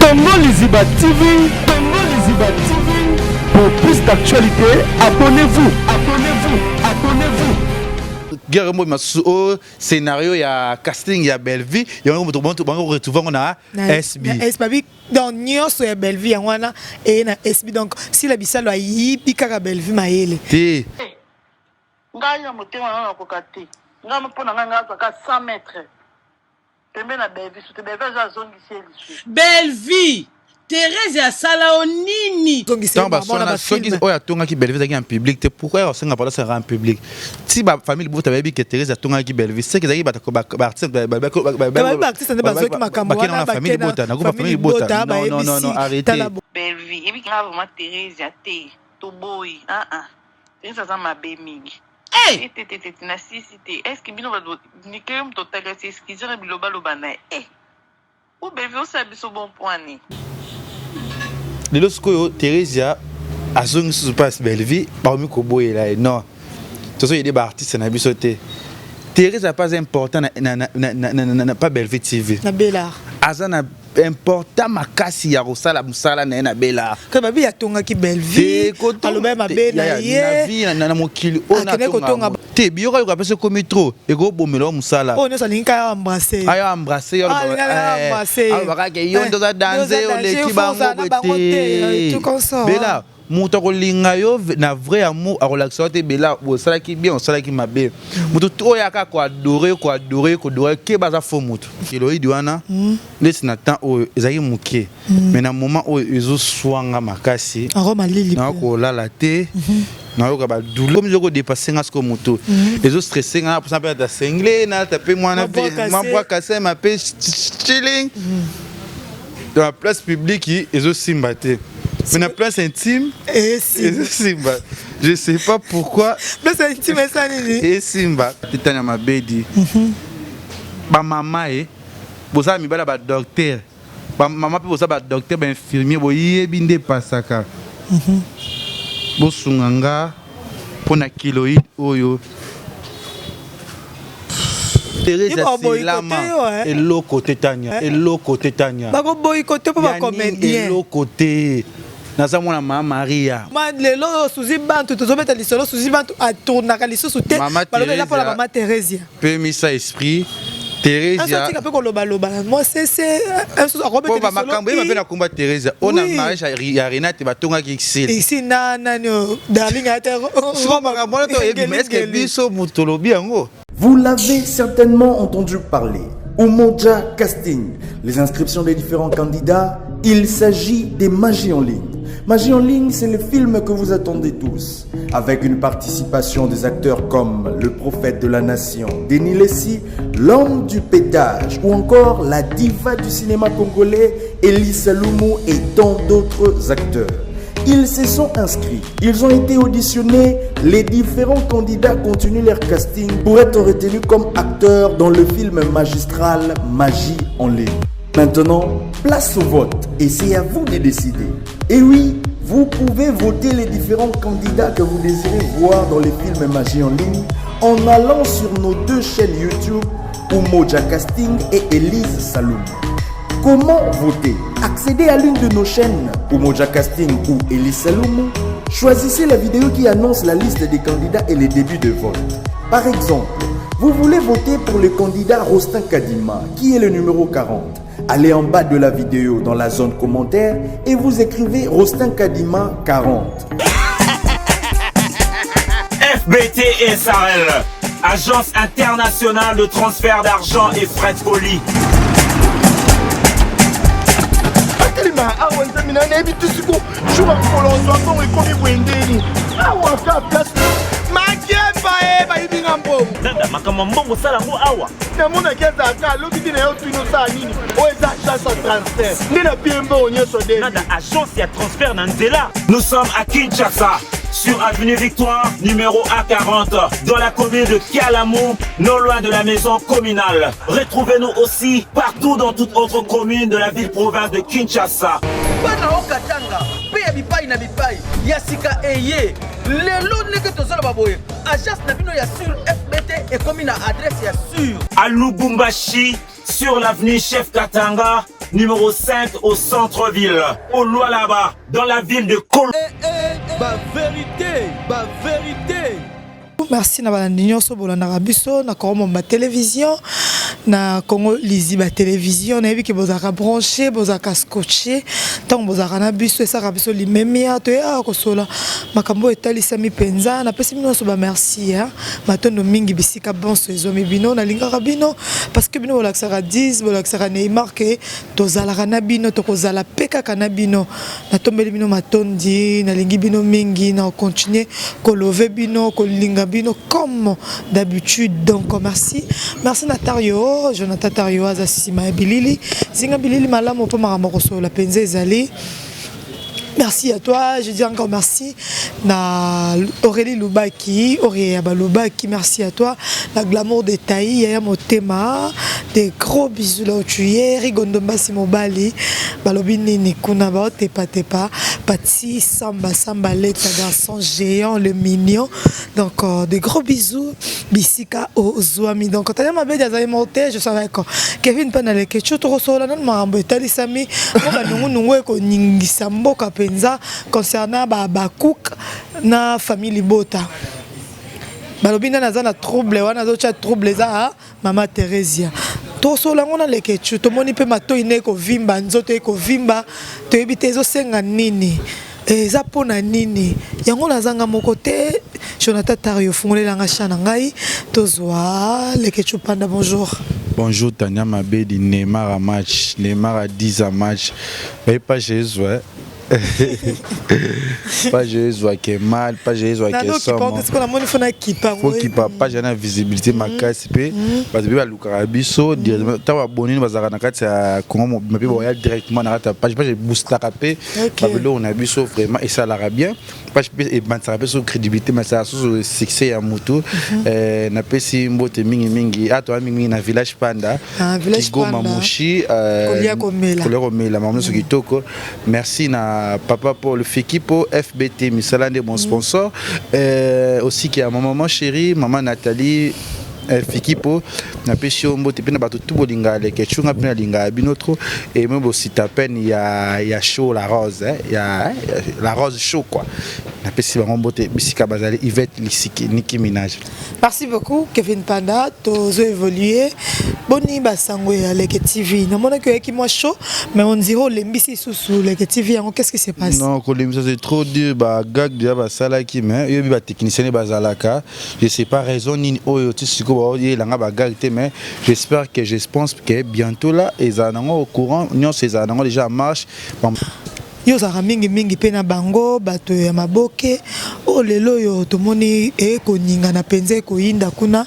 Congo Liziba TV, Congo Liziba TV. Pour plus d'actualité, abonnez-vous, abonnez-vous, abonnez-vous. Guerre moi au scénario il y a casting il y a Belleville et on retrouve on a SB. SB dans Nyos ya Belleville wana et na SB donc si la bisalo ayibi kaka Belleville maele. Té. Nganya motema na kokati. Ngama pona nganga ka 100 mètres. Tembe na Belleville, c'était Belleville za zongi ciel. Belleville. Thérèse ya sala onini. Donc c'est maman na film. Oya tonga ki Belleville en public. Pourquoi on s'en pas ça en public? Si ba famille bo ta baby que Thérèse tonga ki Belleville, c'est que ça ba artiste artiste ne bazo ki makambo na famille bota na groupe famille bota. Non arrêtez. Belleville, et puis quand vraiment Thérèse ya té to boy. Thérèse ça m'a bémingi. Hey! Na cité. Est-ce que bino ba ni que me total c'est ce qui dirait biloba lobana. Ou Belleville ça biso bon point ni. Les lorsque Thérèse a zone sous passe Belleville parmi Koboé là non. De toute façon il y a des artistes na bisoté. Thérèse a pas important na pas Belleville TV. Na Bellard. Azana important makasi ya rosala musala na Bellard. Que babi ya tonga ki Belleville. Alo même Bellard na vie na mokili ona tonga. Te biyoka yoka pese komi trop et go bomelo musala. Oh ne ça linka embrasser. Aya embrasser. Ah baka ke yondo za danser o leki bango bete. Tout comme ça. Bellard muto ko linga yo na vrai amour a relaxer te Bellard o sala ki bien o sala ki mabe. Muto to ya ka ko adorer ke baza fo muto. Kilo idwana. Laisse na temps o ezaki muke. Mais na moment o ezo swanga makasi. Aroma lili. Na ko lala te. Na yo ka ba douleur comme je ko dépasser nga sko muto. Les autres stressés nga pour ça peut être cinglé na taper moi na bois cassé ma pe chilling. Dans la place publique ezo simbaté. Mais la place intime, Simba. Je sais pas pourquoi. Place intime, ça et Simba. Titania ma bédi. Ba maman bosa mi bala ba docteur. Ba maman bosa ba docteur ba infirmier bo yebinde pasaka. Bo sunganga pona kiloïde oyo. Thérèse c'est lama et l'autre côté Tania et l'autre côté Tania. Ba ko boycotté pour ba comédien. Et l'autre côté naza mwana mama Maria. Lelo suzi bantu tozobeta lisolo suzi bantu atourna ka lisusu te balobe la pour la maman Thérèse. Peu mis ça esprit Thérèse. Ça ka pe ko loba moi c'est un sous robeta lisolo. Ba makambo ba na combat Thérèse. On a mariage à Renate batonga ki excel. Ici nana darling a été. Est-ce que biso mutolobi yango? Vous l'avez certainement entendu parler. Umoja Casting, les inscriptions des différents candidats, il s'agit des Magie en ligne. Magie en ligne, c'est le film que vous attendez tous, avec une participation des acteurs comme le prophète de la nation, Denis Lessi, l'homme du pétage, ou encore la diva du cinéma congolais, Elise Lumu et tant d'autres acteurs. Ils se sont inscrits, ils ont été auditionnés, les différents candidats continuent leur casting pour être retenus comme acteurs dans le film magistral Magie en ligne. Maintenant, place au vote et c'est à vous de décider. Et oui, vous pouvez voter les différents candidats que vous désirez voir dans les films Magie en ligne en allant sur nos deux chaînes YouTube, Umoja Casting et Elise Saloum. Comment voter? Accédez à l'une de nos chaînes, Umoja Casting ou Elise Saloum. Choisissez la vidéo qui annonce la liste des candidats et les débuts de vote. Par exemple, vous voulez voter pour le candidat Rostin Kadima, qui est le numéro 40. Allez en bas de la vidéo dans la zone commentaire et vous écrivez Rostin Kadima 40. FBT SARL, Agence internationale de transfert d'argent et frais de colis. Nanda makamambongo sala ngo awa. Na mona kiaza ka lobi na yo tuno sa nini. O eza chance transfert. Ndina piembo onyeso de. Nanda agence ya transfert na nzela. Nous sommes à Kinshasa, sur avenue Victoire, numéro A40, dans la commune de Kialamou, non loin de la maison communale. Retrouvez-nous aussi partout dans toute autre commune de la ville-province de Kinshasa. Bana okatanga, pe bipai na bipai, yasika eye. Lelo neke tozala baboye. Agence na bino ya sur FBT et comme une adresse ya sur. À Lubumbashi, sur l'avenue Chef Katanga, numéro 5 au centre-ville, au Lualaba, dans la ville de Kolo. Vérité. Merci na balandi nyonso bolandaka biso na Congo ma télévision na Congo Liziba télévision na yebi ke bozaka branché bozaka scotché tant bozaka na biso esaka biso limemia to ya kosola makambo etalisami penza na pesi bino so ba merci matondo mingi bisika bonso ezomi bino na lingaka bino parce que bino bolaksaka 10 bolaksaka Neymar ke tozalaka na bino tokozala peka kana bino na tombeli bino matondi na lingi bino mingi na continuer kolove bino kolinga bino comme d'habitude. Donc merci Natario Jonathan Tario azasima bilili zinga bilili malamu po makambo so la penze ezali. Merci à toi, je dis encore merci na Aurélie Loubaki, merci à toi, la glamour de Taï, Yaya Motema, des gros bisous là où tu es, Rigondomba Simobali, Balobini Nikuna Bao, Tepa, Pati, Samba, l'État garçon géant, le mignon, donc des gros bisous, Bissika Ozouami, donc quand ma belle a monté, je savais que Kevin Panale, que tu te reçois là, non, Marambo, Talisami, Ningisambo, concernant Bakouk na famille Bota. Balobina naza na trouble wana zocha trouble za mama Teresia. To sola ngona lekechu to moni pe mato ine ko vimba nzoto ko vimba to ebite zo senga nini. Eza pona nini. Yango nazanga moko te Jonathan Tario fungolela nga chana ngai tozwa lekechu panda bonjour. Bonjour Tania Mabedi, Neymar à match, Neymar à 10 à match. Mais pas Jésus, hein. Pas Jésus qui est mal, pas Jésus qui est sombre. Faut qu'il pas j'ai une visibilité ma casse parce que le carabiso directement abonné bazara na kati ya Congo mais boya directement na ta page j'ai booster rapé babelo on a biso vraiment et ça la bien page et man ça sur crédibilité mais ça sur le succès ya moto na pesi mbote mingi ato mingi na village Panda Kigo Mamushi Kolia Komela maman so kitoko merci na Papa Paul Fekipo FBT Misalande mon sponsor aussi qui a maman chérie maman Nathalie Fekipo na pesio mbote pe na bato tout bolinga le ketchunga pe na linga binotro et même aussi ta peine il y a chaud la rose il y a la rose chaud quoi na pesi ba mbote bisika bazali Yvette Lisiki Nicki Minaj. Merci beaucoup Kevin Panda tozo évoluer boni basango ya Leke TV na mona que qui moi chaud mais on dirait les mbisi sous Leke TV qu'est-ce qui se passe? Non ko l'émission c'est trop dur ba gag déjà ba sala ki mais yo bi ba technicien bazalaka je sais pas raison ni oyo tsiko mais j'espère que je pense que bientôt là ils sont au courant nous ces années déjà en marche yo zara mingi pena bango bato ya maboke o lelo yo tomoni e koninga na penze ko inda kuna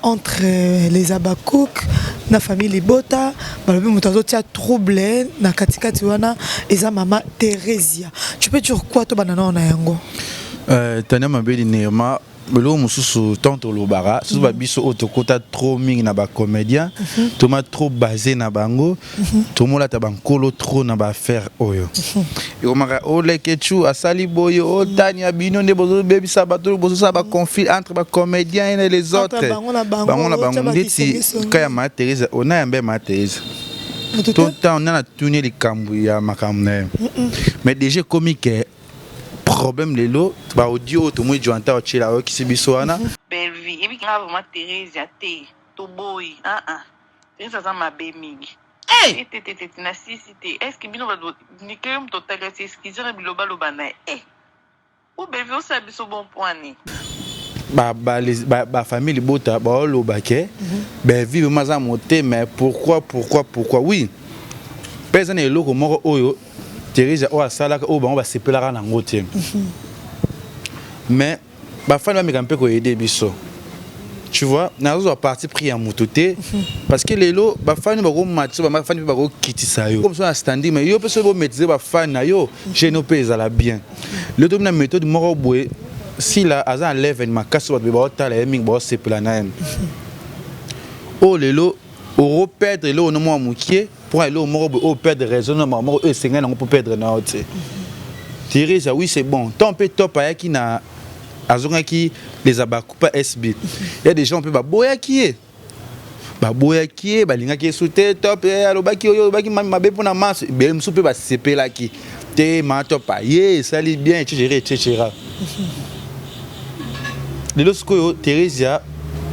entre les Abakouk na famille Bota balobi mutazo tia trouble na katikati wana eza mama Teresia. Tu peux dire quoi to banana na yango? Tania Mabedi Neymar Belo mususu tanto lobara sous babiso otokota trop mingi na ba comédien toma trop basé na bango tomola ta bankolo trop na ba faire oyo et omaka ole kechu asali boyo o Tania bino ne bozo baby sabato bozo sa ba conflit entre ba comédiens et les autres bango na bango ndeti kaya ma Teresa ona yambe ma Teresa tout le temps on a tourné les kambu ya makamne mais déjà comique problème lelo ba audio to mo joanta o chila o kisibisoana Belvi ebi nga vraiment Teresa te to boy Teresa za mabe mingi te na sisite est-ce que bino ba ni kem total c'est ce qui dirait biloba lobana o Belvi o sabi so bon point ni ba famille Bota ba lobake Belvi be maza monter mais pourquoi oui personne est loko moko oyo Teresa o asala o bango ba sepelaka na ngote mais ba fana me kampe ko aider biso tu vois na zo parti pris en mototé parce que lelo ba fana ba ko match ba fana ba ko kitisa yo comme ça standing mais yo peut bo mettre ba fana yo je no pesa la bien le dom na méthode moko boye si la aza enlève ma casse ba ba tala ming ba sepela na o lelo o perdre le no mo amukie pour aller au mort au perdre raisonnement mort et c'est pour perdre na haute Teresa oui c'est bon tant peu top aya qui na azonga qui les Abakupa SB il y a des gens peut ba boya qui est baboyaki balingaki soute top alobaki oyo baki mabe pona masse be msupe ba sepelaki te mato pa ye sali bien etc. Lelo sikoyo Theresia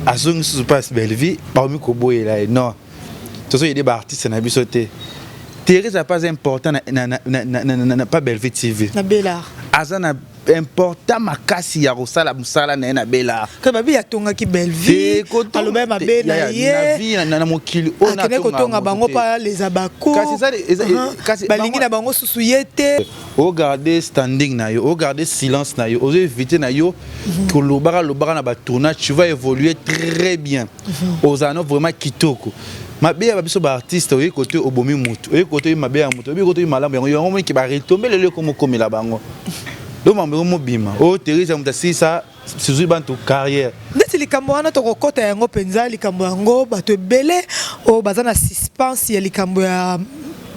azongi su passe belle vie parmi koboyela non to so yede ba artiste na biso te. Theresia pas important na pas belle vie TV na Bella azana important makasi ya kosala musala na Bella que babi ya tonga ki belle vie aloba ma Bella ye na vie na mokili ona tonga ko tonga bango pa les abako kasi balingi na bango susu yete o garder standing na yo o garder silence na yo o éviter na yo que lobara na ba tournage tu vas évoluer très bien ozano vraiment kitoko mabe ya biso ba artiste oyi côté obomi mutu oyi côté mabe ya mutu oyi côté malamu yango mo ki ba retomber lelo comme komela bango do mambe mo bima o Theresia mutasi sa suzu bantu carrière ndeti likambo wana to kokota yango penza likambo yango bato ebele o bazana suspense ya likambo ya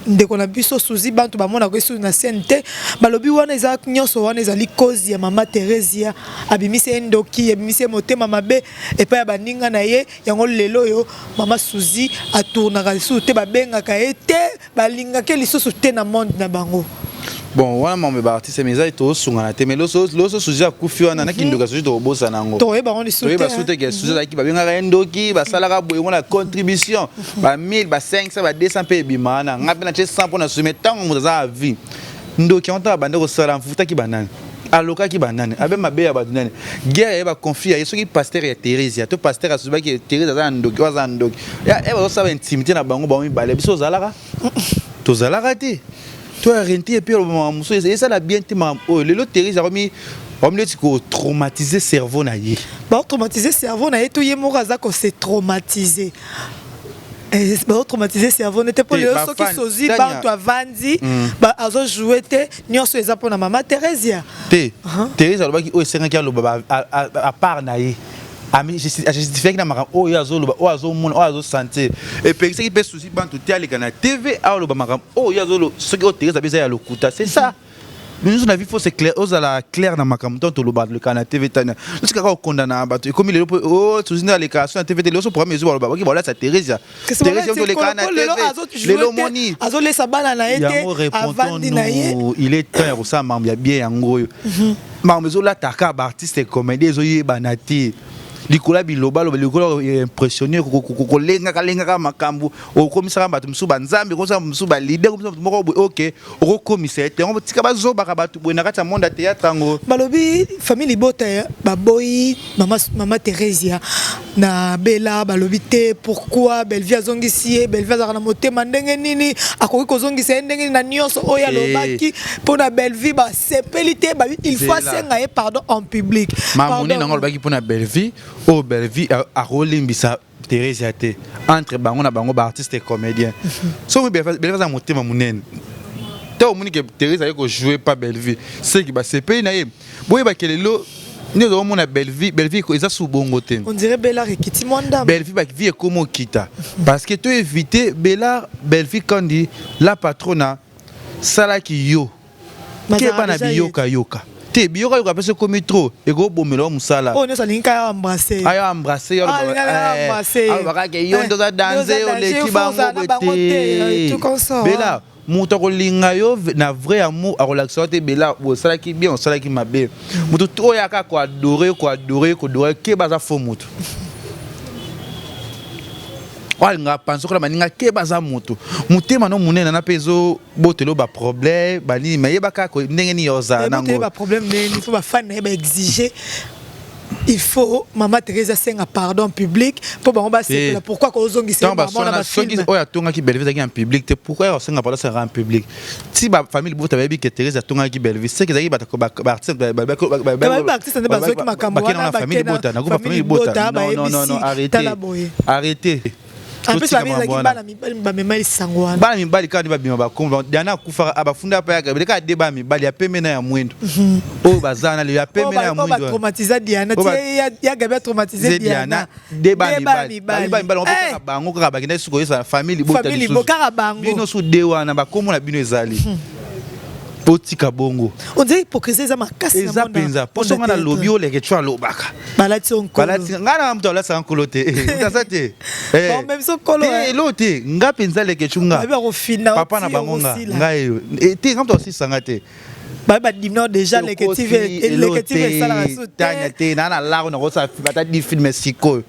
ndeko na biso suzi bantu bamona ko esu na sente balobi wana eza nyonso wana ezali cause ya mama Theresia abimise ndoki abimise motema mabe epa ya baninga na ye yango lelo yo mama Suzi atournaka lisusu te babengaka ye te balingaka lisusu te na monde na bango. Bon, wana mambe ba artiste mais ça to sunga na te mais loso Suzi akufi wana na kindoka Suzi to bosa nango to yeba on lisusu to yeba sute ke Suzi la ki ba benga ndoki ba salaka boye ngona contribution ba 1000 ba 500 ba 200 pe bimana ngapi na 100 pour na soumettre tant mo za vie ndoki on ta bande ko sala mfuta ki banane aloka ki banane abe mabe ya badunane guerre ba confia yeso ki pasteur ya Theresia to pasteur asuba ki Theresia za ndoki wa za ndoki ya eba so ba intimité na bango ba mi bale biso zalaka to zalaka te toi arrêté et puis et ça la bien le Theresia on me dit que traumatiser cerveau na ye ba traumatiser cerveau na ye to ye moraza ko se traumatiser ba traumatiser cerveau n'était pas le so qui sozi ba to avandi ba azo jouer te nyonso eza pona mama Theresia te Theresia lo ba ki o senga ki alo ba à part na ye ami justifie que na maka o yazo lo o azo mona o azo santé et puis ce qui peut souci bantu te ali kana TV a lo ba maka o yazo lo ce que Theresia beza ya lokuta c'est ça. Nous on a vu faut c'est clair aux ala clair na makamto to lo ba le kana TV tana parce que ka condamna ba to comme il o souci na les cas sur TV télé so premier jour ba ki voilà ça Theresia to le kana TV le moni azo le sabana na été avandi na ye il est temps pour ça mambe bien yango mambe zo la taka ba artiste comédien zo yeba na ti likola biloba likola impressionné ko lenga makambu o komisa ba tumsu banzambe ko sa msu ba leader ko moko OK o komisa te on tika ba zo ba batu bona kata monde théâtre ngo balobi famille bota ba boy mama Theresia na Bella balobi te pourquoi Bellevie azongisi Bellevie azana motema ndenge nini akoki kozongisa ndenge na nyonso oya lobaki pona Bellevie ba sepelité ba il faut senga pardon en public mamoni na ngolobaki pona Bellevie o Bellevie a rolimbisa Theresia te entre bango na bango ba artiste et comédien so mo Bellevie za motema munene te o moni que Theresia ko jouer pas Bellevie c'est qui ba sepeli na ye boye ba kelelo ni do mona Bellevie ko eza subongo te on dirait Bella rekiti mwanda Bellevie ba vie comme kita parce que tu éviter Bellevie quand dit la patrona sala ki yo ke bana biyoka yoka te biyoka yoka parce que comme trop et go bomelo musala oh ne ça linka embrasser ayo embrasser yo ba ka yo ndo za danser o le kibango te tout comme ça Bella muto ko linga yo na vrai amour a relaxer te Bella bo sala ki bien sala ki mabe muto to ya ka ko adorer ke baza fo muto nga penso que la maninga ke baza moto mutema no munena na pezo botelo ba problème bani mayeba ka ko ndenge ni yoza nango ba problème il faut ba fan ba exiger il faut maman Theresia senga pardon public pour ba ba c'est pourquoi ko zongisi maman na ba film oya tonga ki Bellevie zaki en public te pourquoi senga pardon c'est en public si ba famille bota ba bi que Theresia tonga ki Bellevie c'est que zaki ba artiste ba artiste ba zoki makambo na famille bota na ko famille bota non arrêtez en plus la mise bana mibali sangwana bana mibali kandi babima bakomba diana kufa abafunda pa yaka beleka deba mibali ya pemena ya mwendo o bazana le ya pemena ya mwendo ba traumatiser Diana ya gabe traumatiser Diana deba mibali on peut bango ka bakina suko yesa famille bota famille bokara bango bino su dewa na bakomo na bino ezali otika bongo on dirait hypocrisie za makasi eza penza poso ngana lobi oleke tu alobaka balati onkolo balati ngana mtu ala sa nkolo te utaza te bon même so kolo lo te nga penza leke chunga papa na bango nga yo te nga mtu osisanga te ba dimno déjà les que ça la soutane te na la on a ça bata di film siko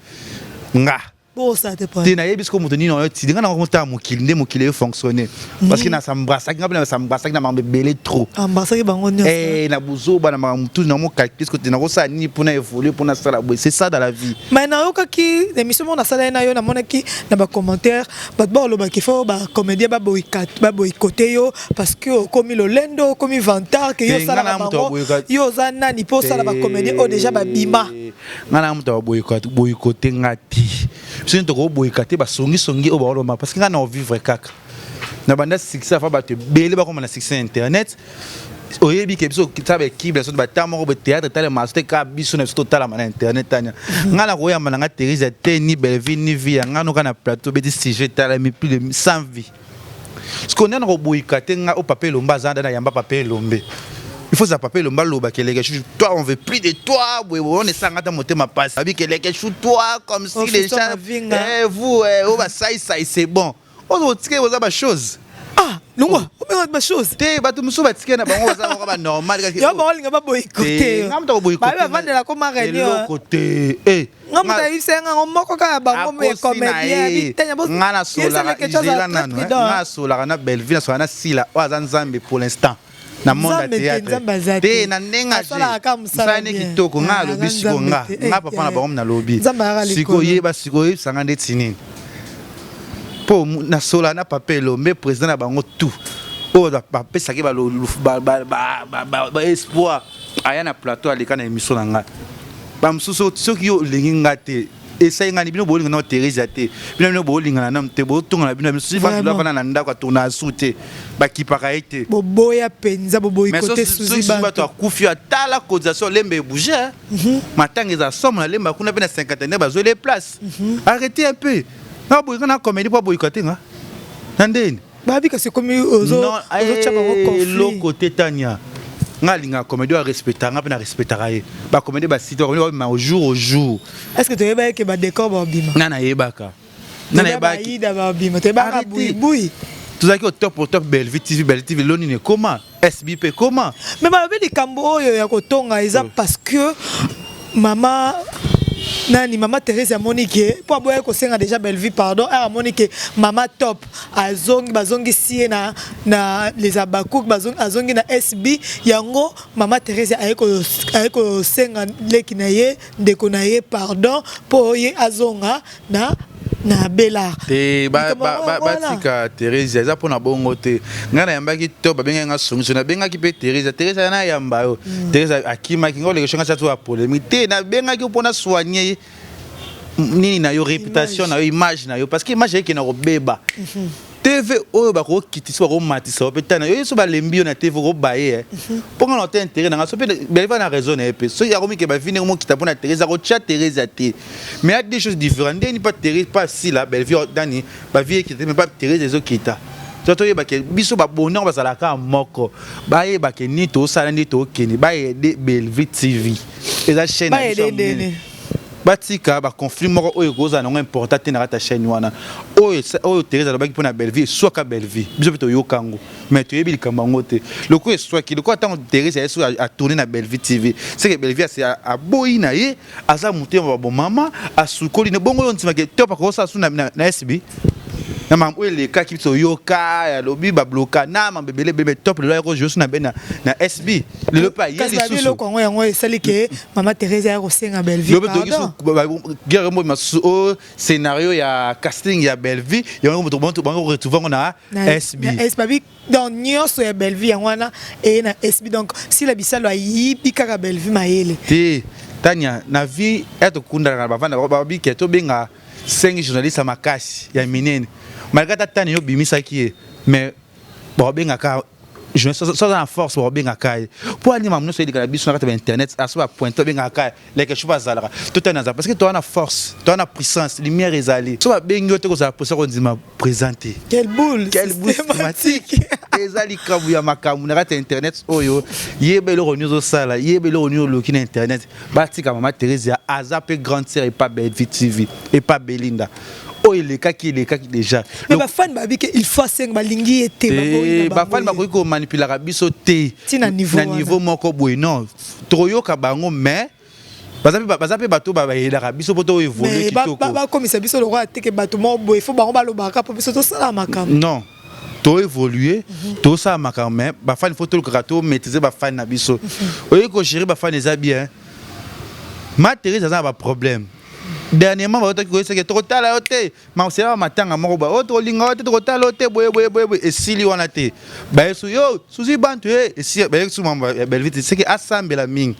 nga bon ça te prend te na yebisko muto ni no ti nga na konta mokili fonctionner parce que na sambasa nga na sambasa na mambe belé trop ambasa ke bango nyo na buzo ba na mutu na mo calculer ce que na ko ça ni pour na évoluer pour na ça la c'est ça dans la vie mais na yo kaki émission na sala na yo na monaki na ba commentaire ba lo ba ki fo ba comédien ba boycotter yo parce que comme lo lendo comme vantard que yo sala ba bango yo za nani po sala ba comédien o déjà ba bima ngana muto boycotter ngati c'est to boycotter ba songi o ba lo parce que ngana vivre kaka na banda succès fa ba te belé ba comme na succès internet oyebi ke biso kitaba équipe so ba tamo ko théâtre tale master ka biso na total na internet tanya ngana ko yamba nga Teresa te ni Belvin ni via ngano kana plateau beti sujet tala mi plus de 100 vies ce qu'on a na ko boycotter nga au papier lomba zanda na yamba papier lombe il faut ça papier lomba loba que les gars toi on veut plus de toi on est sans ngata monter ma passe abi que les gars toi comme si les gens vous on va ça c'est bon on tike oza ba chose longwa on ba chose te bato musu ba tike na bango baza ba normal yo ba linga ba boycotter ngamta ko boycotter ba vandela ko marenyo le côté ngamta isenga ngomoko ka bango me comédien bitenya bo ngana sola izela nanu ngana sola na Belleville so na sila oza nzambe pour l'instant na monde théâtre te na nenga je kitoko nga lobi siko nga papa na bango na lobi siko yeba sanga ndeti nini po na sola na papelo mais président na bango tout o da papa saki ba espoir aya na plateau aleka na émission na nga ba msuso soki yo lingi ngate essaye ngani bino bolinga na Teresa te bino bolinga na mte bo tunga na bino si ba bana na ndako tona sute ba kipaka ete boboya penza boboyi côté suzi ba to akufi atala cotisation lembe bouger matanga za somme na lemba kuna pe na 59 ba zo les places arrêtez un peu na boyi kana comédie pour boycotter nga nandeni babi ka c'est comme ozo chapa ko conflit lo côté tania nga linga comédie a respecter nga pe na respecter ye ba comédie ba site ma au jour est-ce que tu yeba ke ba décor ba bima nana yebaka nana yebaka ida ba bima te ba boui tout ça qui au top Belleville TV loni ne comment SBP comment mais ba be likambo oyo ya kotonga eza parce que maman Teresa Monique pour boire ko senga déjà Belleville pardon Monique maman top bazongi sie na les abakouk azongi na SB yango maman Teresa ayeko senga leki na ye ndeko na ye pardon po ye azonga na Bella te ba tika Teresa za pona bongo te ngana yambaki to ba benga songiso na benga ki pe Teresa na yamba yo Teresa akima kingo le shonga chatu a polémique te na benga ki pona soigner nini na yo réputation na yo image na yo parce que image ki na ko beba TV oyo ba ko kitisa ko matisa opetana yo so ba lembi na TV ko baye pour qu'on ait intérêt na so pe Belleville na raison na pe so ya ko mi ke ba vini mo kita pona Teresa ko chat Teresa te mais il y a des choses différentes ni pas Teresa pas si la Belleville dani ba vie qui mais pas Teresa zo kita surtout ye ba ke biso ba bonheur ba sala ka moko ba ye ba ke ni to sala ni to keni ba ye de Belleville TV eza chaîne na batika ba conflit moko oyo goza na important te na ta chaîne wana oyo Teresa lobaki pona Belleville soit ka Belleville biso to yokango mais to yebi likambango te le coup soit ki le coup tant Teresa est a tourner na Belleville TV c'est que Belleville c'est a boyi na ye aza muté ba bon mama asukoli ne bongo yo ntima ke top ko sa suna na SB na mam oyo le ka ki to yoka ya lobi ba bloka na mam bebele top le ko je suna bena na SB le pas yé les sous le kongo yango esali ke mama Teresa ya ko senga Belleville guerre mo maso scénario ya casting ya Belleville yango moto bango retrouver na SB donc nyonso ya Belleville yango wana et na SB donc si la bisalo ayibi kaka Belleville mayele te tanya na vie eto kunda na bavanda babi ke to benga 5 journalistes makasi ya minene malgré tani yo bimisa ki mais bon benga ka je me sens la force pour bien caille pour aller m'amener sur les biso sur internet à soit pointer bien caille les quelque chose à tout est parce que toi on a force toi on a puissance lumière est allée soit bien yo te ça pour ça qu'on dit m'a présenter quelle boule systématique ezali kabuya makamu na internet oyo yebelo renews au sala yebelo renews le qui internet batika mama Thérèse azape grande sœur et pas Belle TV et pas Belinda. Oh, il est qui déjà. Mais ma fan m'a dit qu'il faut 5 balingi et ma fan m'a dit qu'on manipule la biso té. Na niveau moko boy non. Troyo kabango mais bazape bato ba la biso poto évoluer kitoko. Ba comme ça biso le roi té que bato mo boy il faut ba ba lo ba ka pour biso to sala makam. Non. To évoluer, to ça makam mais ba fan faut to le kato maîtriser ba fan na biso. Oye ko gérer ba fan les bien. Ma Thérèse a un problème. Dernièrement, c'est que trop tard là, mais c'est là matin à Moroba, autre linga, trop tard là, boy, et si lui on a été, bah yo, souci bantu, et si bah sous ma belle vite, c'est que assemble la ming.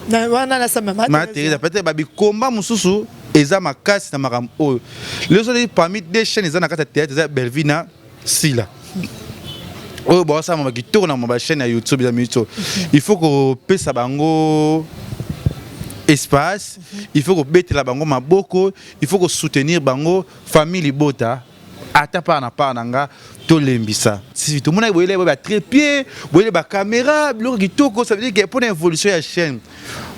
Na wana na sama ma Thérèse peut-être babi combat mususu, eza makasi na makam o. Les autres parmi des chaînes eza na kata théâtre, eza Belvina Sila. Oh bon ça m'a qui tourne ma chaîne à YouTube, il faut que passe à bango espace, il faut que bête la bango maboko, il faut que soutenir bango famille bota ata pa na nanga to lembisa. Si tout le monde voyait ba trépied, voyait ba caméra, lo kitoko ça veut dire que pour l'évolution de la chaîne,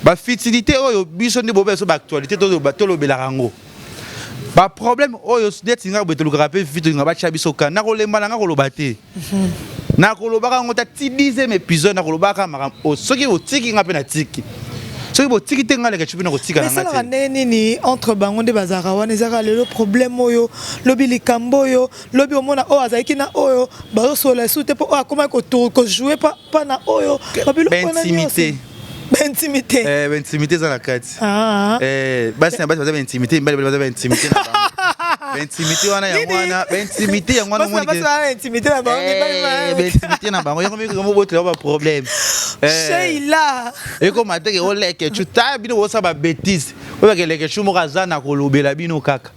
ba fitilité oyo biso ndi bobe so ba actualité to ba to lo belarango. Ba problème oyo net nga beto lo rapper vite nga ba chabiso ka na ko lemba nga ko lo baté. Na ko lo ba nga ta 10e épisode na ko lo ba ka mara o soki o tiki nga pe na tiki. Mais ça la nini entre bango de bazara wana ezaka le problème oyo lobi likambo oyo lobi omona o azaki na oyo ba sola soute po akoma ko jouer pas na oyo intimité intimité dans la carte basi na basi baza intimité mbali baza intimité na bango intimité wana ya mwana intimité ya mwana mwana intimité na bango intimité na bango yango miko boto ba problème Sheila et comme matin que oleke tu ta bino wosa ba bêtise oba ke leke chumo kazana ko lobela bino kaka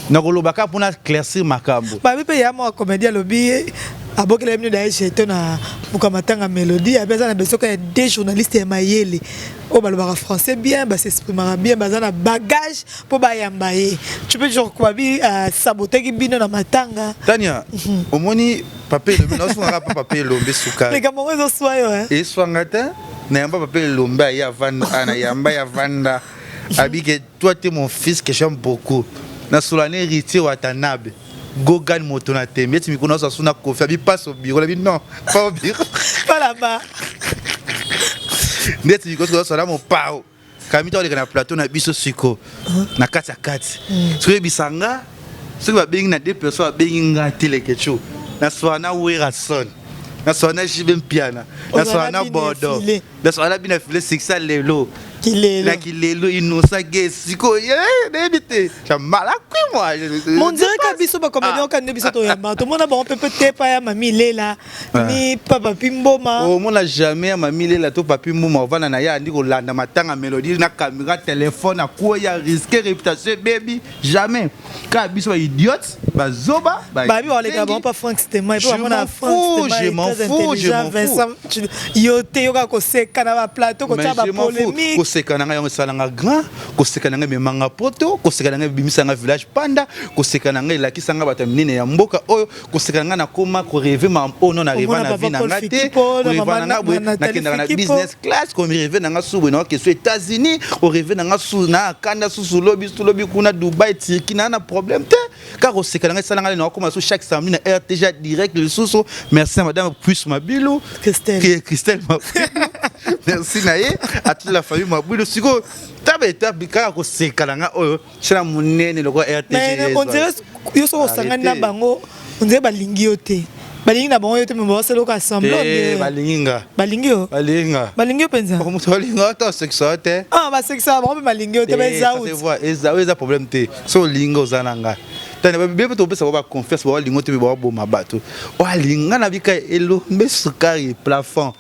na ko lobaka pour na éclaircir makambo ba bipe ya mo comédien lobi abokela bino da jeton na bukamatanga mélodie abeza na beso ka des journalistes ya mayele o balobaka français bien ba s'exprimera bien baza na bagage pour ba yambaye tu peux genre quoi bi saboter ki bino na matanga Tania omoni papier le non soit pas papier lombe suka les gamons zo soyo hein et swangata na yamba papier lombe ya vanda ana yamba ya vanda abike toi tu es mon fils que j'aime beaucoup na solane héritier wa tanabe Gogan moto na tembe tu mikono sa suna kofi abi passe au bureau la bi non pas au bureau pas là-bas net mikono so sala mo pao kamita ole kana plateau na biso siko na kati ya kati so bisanga so ba bengi na deux personnes bengi ngati le kecho na swana wera son na swana jibem piana na swana bodo na swana bina file sixa lelo kilelo innocent gesiko débité chamala kui moi mon dirait que biso ba comédien ka biso to yamba to mona ba on peut peut-être pas ya mami lela ni papa pimboma oh mona jamais mami lela to papa pimboma vana na ya ndiko landa matanga mélodie na caméra téléphone à quoi ya risquer réputation baby jamais ka biso ba idiote ba zoba ba bi on les gars pas Frank Stéma et pas mona Frank je m'en fous yo te yo ka ko seka na ba plateau ko ta ba polémique kosekana yango salanga grand kosekana nga memanga poto kosekana nga bimisanga village panda kosekana nga lakisanga bata minene ya mboka oyo kosekana na koma ko rêver ma ono na rêver na vie na ngate ko rêver na ngabwe na kenda na business class ko rêver na ngasu na ke so États-Unis ko rêver na ngasu na kanda susu lobi kuna Dubai Turquie na problème te car kosekana nga salanga na koma so chaque samedi na RTG direct le susu merci madame Puisse Mabilo Christelle merci naye à toute la famille Mabilo siko tabeta bikaka ko sekalanga oyo chana munene loko RTG mais on dirait yo so sangana na bango on dirait balingi yo te balingi na bango yo te mais ba selo ka semblant balingi yo penza comme to balinga to sexa te ba sexa ba balingi yo te ba zaou ça se voit eza problème te so lingo zananga tane ba bebe to pesa ba confiance ba lingo te ba bo mabato o linga na bika elombe sukari plafond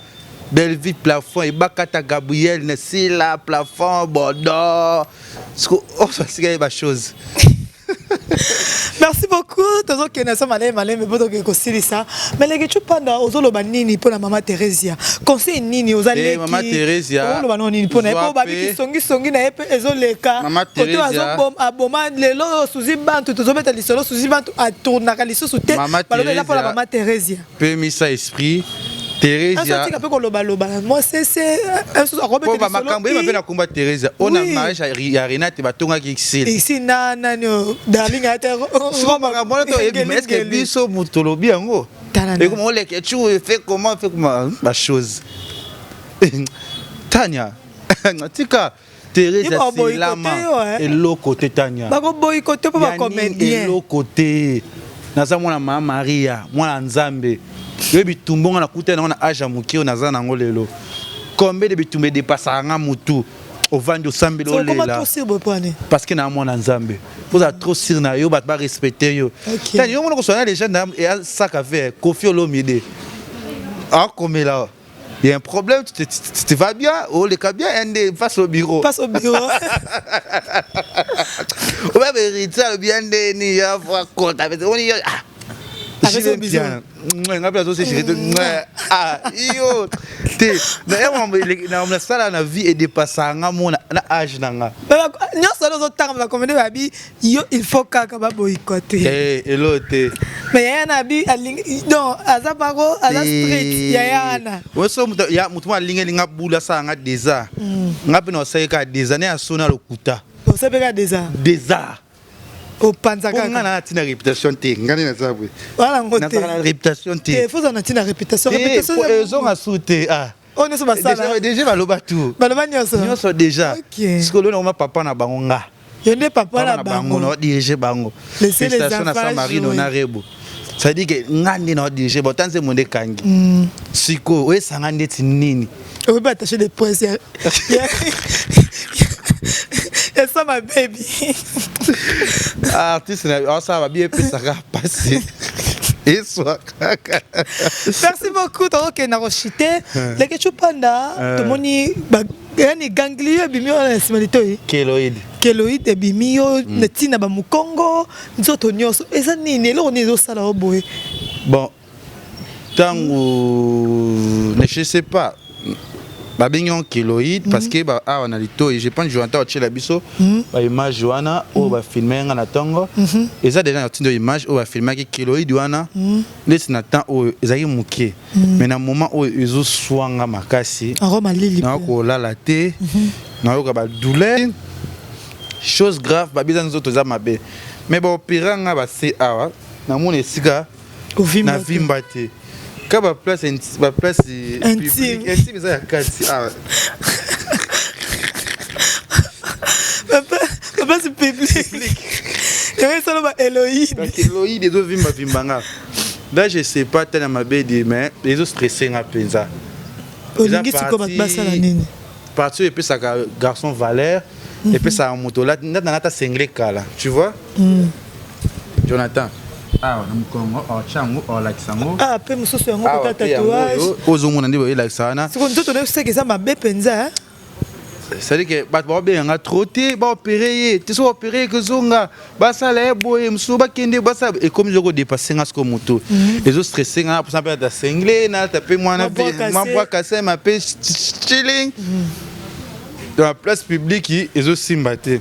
Belle vie plafond et Bakata Gabriel n'est là plafond Bordeaux oh ça c'est quelque chose Merci beaucoup. Tozo que nous sommes allés mais bon que c'est ça. Mais les gens pendant aux olo banini pour la maman Thérèsia. Conseil nini aux allés. Maman Thérèsia. Olo banoni pour na pas babi qui songi na epe ezoleka. Maman Thérèsia. Aboma lelo suzi bantu tozo mettre lisolo suzi bantu a tourna kaliso sous tête. Baloba pour la maman Thérèsia. Peu mis ça esprit. Thérèsia. Moi c'est un sous robe de makambo il m'appelle combat Thérèsia. On a mariage à Renate batonga qui excelle. Ici na darling à terre. Souvent makambo to est-ce que biso mutolobi yango. Et comment les que tu fais comment ma chose. Tania. Tika Thérèsia c'est l'âme et l'autre côté Tania. Ba ko boycotter pour ba comédien. Et l'autre côté. Naza mwana mama Maria, mwana Nzambe. Yo bitumbo na kuta na aja muki onaza nango lelo. Combien de bitumbe dépassa nga mutu au vando sambelo lela. Comment trop sûr bopane? Parce que na mwana Nzambe. Vous êtes trop sûr na yo ba respecter yo. Tani yo mona ko sona les gens et ça qu'a fait Kofi Olomide. Ah comme là. Il y a un problème, tu vas bien, oh les cas bien, face au bureau. Passe au bureau. On va vérifier le bien de ni ya fois compte avec on y avec son bisou. On appelle ça chérie. Ah, yo. Té, na on sala na vie et dépassa nga mona na âge nanga. Nyo solo zo tanga ba comédie babi yo il faut kaka ba boycotter. Et l'autre. Mais yana bi donc azabako ala street yana. Woso ya mutu ma linga bula sa nga déjà. Nga pe no sai ka déjà ne asona lokuta. O se peka déjà. Au Panzaka. On a une réputation té. Ngani na sabwe. Voilà ngote. Na réputation té. Il faut en atteindre réputation. Réputation. Ils ont asouté ah. On est sur ma salle. Déjà baloba tout. Baloba nyoso. Nyoso déjà. Parce que là on papa na bangonga. Yende papa na bango. On dirige bango. Laissez les enfants. Na Samarino na Rebo. Ça dit que ngandi na dirige botan se monde kangi. Siko we sanga ndeti nini. On va attacher des points. Et ça ma baby. Artiste ça va bien ça va passer. Et soit. Merci beaucoup tant que na rochité. Les que tu panda to moni yani ganglion bimio na simalito. Keloid e bimio na tina ba mukongo nzoto nyoso. Eza nini lo ni zo sala oboye. Bon. Tango ne je sais pas. Ba bignon keloïde parce que ba on a lito et je pense je entends chez la biso ba image wana o ba filmer nga na tongo et ça déjà tindo image o ba filmer ki keloïde wana laisse na temps o ezaki muke mais na moment o ezo swanga makasi aroma lili na ko la te na ko ba douleur chose grave ba bizan zoto za mabe mais ba opéranga ba c'est awa na mon esika na vimbate. Quand ma place intime, intime ça y a papa c'est public. Il y a ça là Eloïde. Eloïde les autres vimbanga. Là je sais pas tellement ma bébé mais les autres stressés na penza. Olingi siko batbasa la nini. Parti et puis ça garçon Valère et puis ça moto là na ta single kala, tu vois? Jonathan. Ah, ah, pe mususu yango kota tatouage. Ozomona ndi boyela sana. Siko nzoto ne seke za mabe penza. C'est que ba ba nga trotter ba opérer, tu so opérer que zonga ba sala boye musu ba kende ba sa et comme joko dépasser nga sko moto. Les autres stressés nga pour ça peut ta singlé na taper moi na ma bois cassé ma pe chilling. Dans la place publique ils ont simbaté.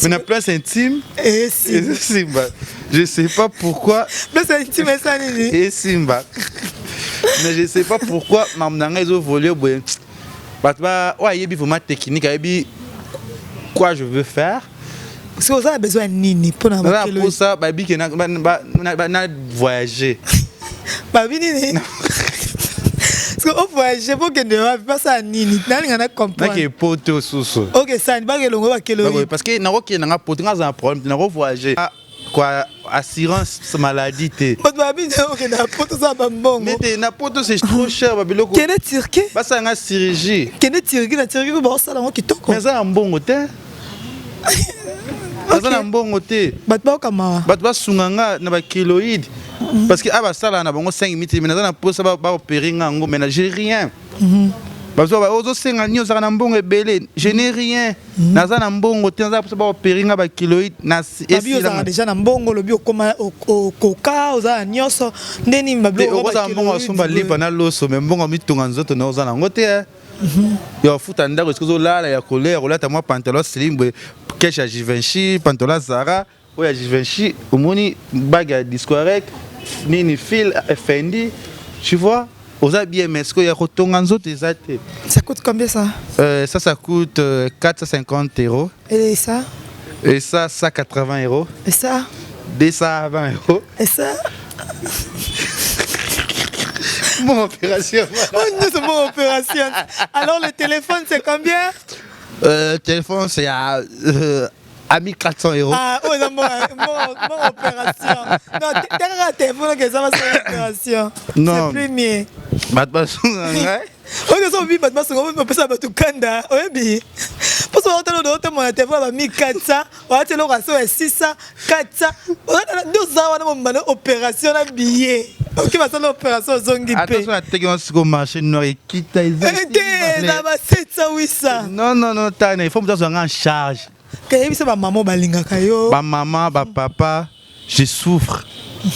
Mais la place intime et Simba. Je sais pas pourquoi. Place intime et ça et Simba. Mais je sais pas pourquoi maman ils ont volé au bout. Bah ouais, il y a vraiment technique, il y a quoi je veux faire. Parce que vous avez besoin de nini pour na pour ça bah bi que na voyager. Bah bi nini. Parce que voyager pour que ne pas ça nini. N'a comprendre. Na poto susu. OK, ça ne pas que longo ba kelo. Parce que na ko ke na poto nga za problème na ko voyager. Quoi assurance maladie té. Bah bi OK na poto ça ba mbongo. Mais na poto c'est trop cher ba biloko. Kene Turquie. Ba ça nga chirurgie. Kene Turquie na Turquie ba ça la kitoko. Mais ça mbongo té. Parce que mbongo té. Batba kama. Batba sunganga na ba keloïde. Parce que aba sala na bango 5 minutes mais na posa ba opérer ngango mais j'ai rien. Parce que ozo senga nyo za na mbongo ebele. Je n'ai rien. Naza na mbongo te naza pour ba opérer nga ba kiloïd na esi la déjà na mbongo lobi okoma okoka oza nyoso ndeni mbablo oza mbongo asomba lipa na loso mais mbongo mitunga nzoto na oza na ngote. Yo futa ndako eskozo lala ya colère olata moi pantalon slim cache à Givenchy pantalon Zara ou ya Givenchy omoni bague ya Discorec nini fil Fendi tu vois aux habits MSCO il y a rotonga nzoto ezate. Ça coûte combien ça? Ça coûte 450 €. Et ça? Et ça 180 €. Et ça? 220 €. Et ça? Mon opération. Oh non, c'est mon opération. Alors le téléphone c'est combien? Le téléphone c'est à 1400 €. Ah, oh, c'est mon opération. Non, t'as un téléphone que ça va ser une opération. Non. C'est plus mieux. On est sur 8 battements, on peut ça battre Kanda. Oui, pour ça, on a mon téléphone à 1400, on a le ratio à 600, 400. On a 2 ans, on a une opération à billet. Ok, ma seule opération zongi pay. Attention à te qu'on marché noir et quitte. Ça va 700, 800. Non, il faut me donner en charge. C'est ma maman balinga kayo. Ma maman, ma papa, je souffre.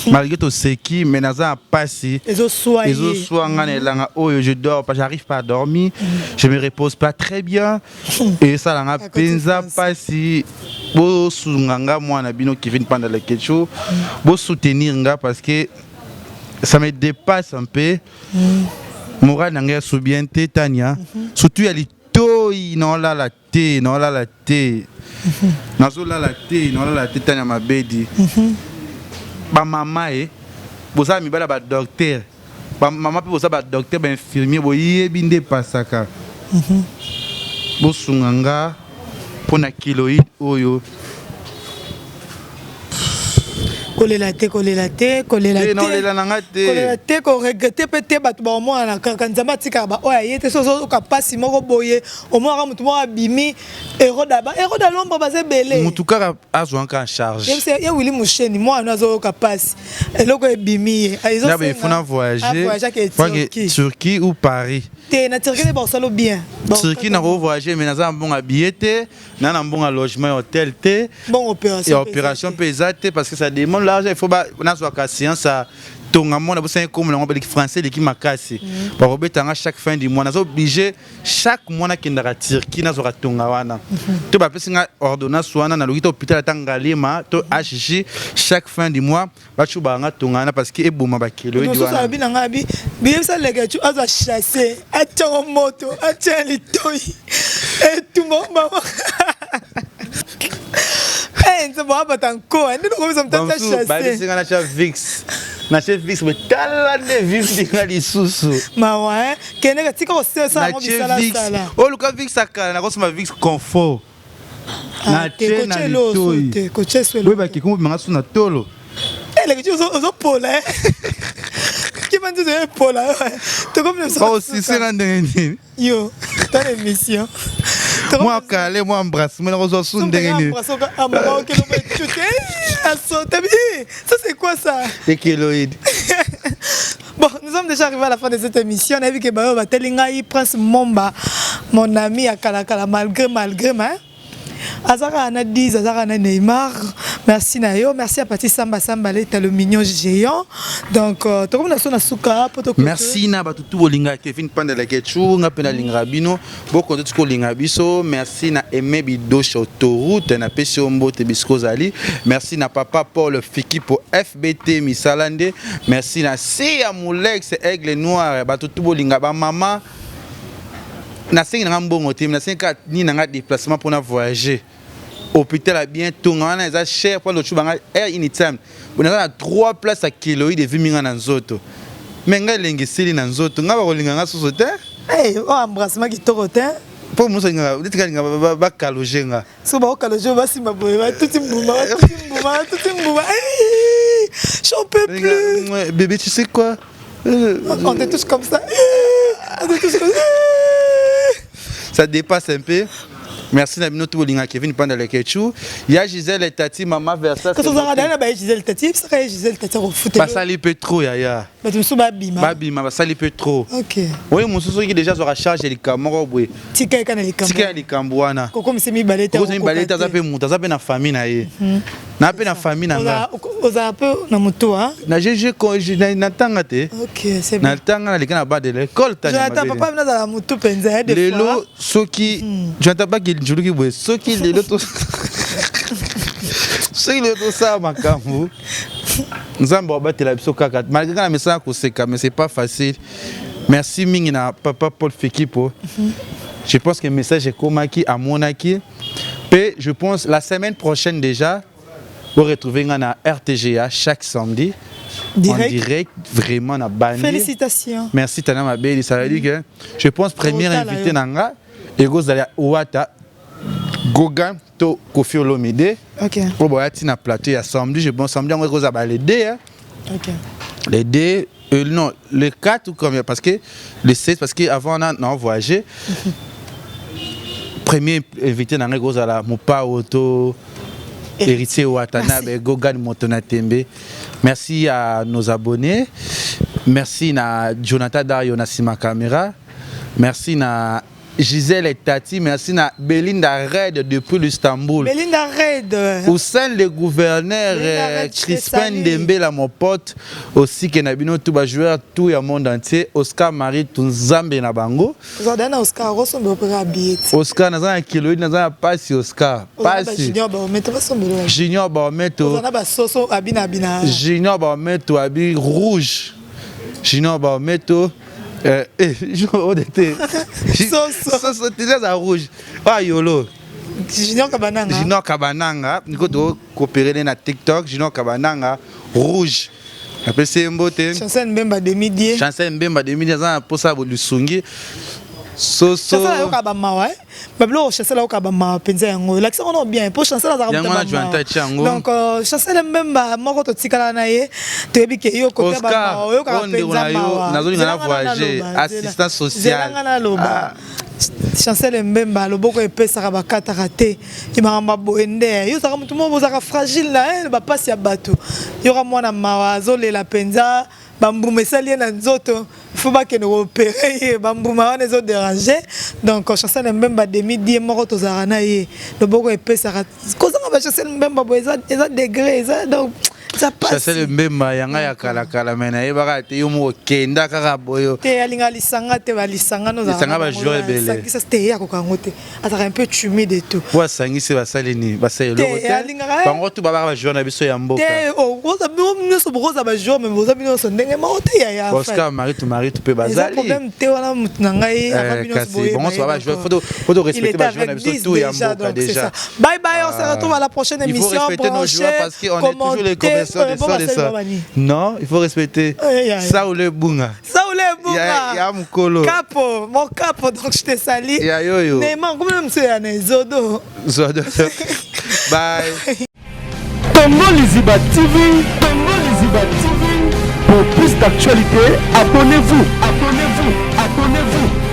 Malgré tout ce qui, mais naza passé. Les os soins, je dors pas, j'arrive pas à dormir. Je me repose pas très bien. Et ça l'a penza passé. Bo sunganga moi na bino qui vient pendant le ketchup. Bo soutenir nga parce que ça me dépasse un peu. Mora nanga soubiente Tania. Surtout il y a les toi non la thé, non la thé. Nazo la thé, non la thé Tania ma bedi. Ba maman boza mi bala ba docteur. Ba maman pe boza ba docteur ba infirmier bo yebinde pasaka. Bo sunganga pona kiloïd oyo. Coller la thé. Non, la thé, qu'on regrette peut-être, au moins, quand Zama tika ba oya yete so ka pasi moko boye, au moins mutu mo abimi héros d'aba, héros da l'ombre basé belé. Mutuka azo en charge. Ya Willy Moucheni, moi na zo ka pasi. Eloko ebimi, aizo. Il faut voyager. Turquie ou Paris. Na Turquie ba solo bien. Turquie na voyager mais na bon habillé te, na bon logement hôtel te. Bon opération. Et opération pesate parce que ça demande l'argent, il faut ba na zo ka science ça tonga mona bo c'est comme le français l'équipe makasi. Pour obetanga chaque fin du mois na zo obligé chaque mois na kindara Turquie na zo ka tonga wana. To ba pesinga ordonnance wana na lokito hôpital tangalema to HJ chaque fin du mois ba chuba nga tonga na parce que eboma ba kilo di wana. Ça bina ngabi, bien ça les gars tu as chasser, atcha moto, atcha litoi. Et tout mon maman. C'est bon, pas tant quoi. Nous nous sommes tous chassés. Bah, c'est un achat VIX. L'achat VIX, mais talent de VIX, il y a sous. Ma ouais. Qu'est-ce que tu as ça? Oh, le cas VIX, ça calme. La grosse VIX confort. Na chaîne na litoi. Oui, bah qui compte maintenant sur na tolo. Eh, les gens sont pola. Qui m'a dit de pola? Tu comprends ça? Oh, si c'est rendez-vous. Yo, dans l'émission. Moi, calé, moi, embrasse. Moi, on se ça, c'est quoi ça? Des kiloïdes. Bon, nous sommes déjà arrivés à la fin de cette émission. On a vu que Bayo Batelingaï, Prince Momba, mon ami à Kalakala, malgré, hein? Azara Anadiz, Azara Neymar, merci Nayo, merci à Pati Samba Sambale, t'as le mignon géant. Donc, tu comme la souka, merci na batutu bolinga Kevin Pandela Ketchou, nga pena lingrabino, beaucoup de tuko lingrabiso, merci na Aimé Bido Autoroute, na Pesio Mbote Bisco Zali, merci na Papa Paul Fiki pour FBT Misalande, merci na Sia Moulex Aigle Noir, batutu bolinga ba maman. Na sengi na mbongo te na sengi ni na déplacement pour na voyager hôpital a bien tout ngana eza cher pour le chubanga air anytime on a 3 places à kiloïde de viminga na nzoto mais nga lengisili na nzoto nga ba kolinga nga soso te eh o embrassement ki toko te pour muso nga ditika nga ba kaloje nga so ba kaloje ba simba boye ba tuti mbuma j'en peux plus bébé tu sais quoi on est tous comme ça on est tous comme ça. Ça dépasse un peu. Merci na bino tout bolinga Kevin panda le Ketchou. Il y a Gisèle et Tati maman Versa. Quand on a regardé Gisèle Tati, ça que Gisèle Tati au foot. Pas sali peu trop ya. Mais tu me souviens bima. Babima ba sali peu trop. OK. Oui, mon soso qui déjà sera chargé les cameras boy. Tika kana les cameras. Tika les cambouana. Koko msemi baleta. Koko msemi baleta za pe muta za pe na famille na ye. Na pe na famille na nga. Oza peu na muto hein. Na je na tanga te. OK, c'est bien. Na tanga na likana ba de l'école tanga. J'attends papa na za muto penza de fois. Lelo soki j'attends pas qu'il joue qui boy. Soki lelo to. Soki lelo to ça makambu. Nzambe obatela biso kaka. Malgré na message ko seka mais c'est pas facile. Merci mingi na papa Paul Fekipo. Je pense que le message est comme qui à mon acquis. Et je pense la semaine prochaine déjà, vous retrouvez na RTGA chaque samedi. En direct, vraiment na bandi. Félicitations. Merci Tana Mabeli. Ça veut dire que je pense premier invité nanga et Gozala Ouata Gogan to Kofi Olomide. OK. Pour boyati na plateau ya samedi, je pense samedi on va Goza les dés. OK. Les dés non, le 4 ou combien parce que le 16 parce qu'avant on a voyagé. Premier invité dans Gozala Mopa Auto héritier Watanabe Gogan Motonatembe. Merci à nos abonnés. Merci à Jonathan Dario Nassima Camera. Merci à Gisèle et Tati. Merci à Belinda Red depuis l'Istanbul. Belinda Red. Au sein le gouverneur Crispin Dembele, mon pote, aussi que Nabino tout joueur tout le monde entier. Oscar Marie Tunzambe na bango. Zodana Oscar Rosso me opéra billet. Oscar na un kilo, na un passi Oscar. Passi. Junior Baometo pas son belo. Junior Baometo. Zodana ba soso abina abina. Junior Baometo abi rouge. Junior Baometo. Soso déjà rouge. Ah yolo. Junior Kabananga. Junior Kabananga. Niko to coopérer na TikTok. Junior Kabananga rouge. Après c'est mbote. Chancel Mbemba de midi. Chancel Mbemba de midi za pour ça lusungi. Soso. Chancel yo kabama Bablo Chancel yo kabama penza yango. L'accent on bien pour Chancel za kabama. Donc Chancel Mbemba moko to tikala na ye. Tebi ke yo ko kabama yo ka penza mawa. Nazoli na voyager assistant social. Chancel Mbemba loboko epesaka bakataka te imamba boende yo saka mutu mo bozaka fragile na ba pasi ya bato yo ka mwana mawa azolela penza bambuma esali na nzoto faut pas que nous opérer bambuma wana ezo déranger donc Chancel Mbemba demi die moko tozaka na ye loboko epesaka kozanga ba Chancel Mbemba bo eza degré eza donc Chancel Mbemba yanga ya kala mena yebaka te yo mo kenda kaka boyo te alinga lisanga te balisanga no za lisanga ba joueur belé ça c'était ya ko kangote azaka un peu timide et tout wa sangi se basalini basay lokote bango tu baba ba joueur na biso ya mboka te o koza bino so boza ba joueur mais boza bino so ndenge maote ya Oscar Marie tu pe bazali problème te wana mutu na ngai aka bino so boye bon so baba joueur faut respecter ba joueur na biso tout ya mboka déjà bye bye on se retrouve à la prochaine émission. Il faut respecter nos joueurs parce qu'on est toujours les commerçants de ça. Non, il faut respecter Saoulé Bunga. Saoulé Bunga. Ya mukolo. Capo, mon capo, donc je te salue. Ya yoyo. Neymar, comment même c'est un Zodo. Zodo. Bye. Tongo Liziba TV. Tongo Liziba TV. Pour plus d'actualité, abonnez-vous. Abonnez-vous. Abonnez-vous.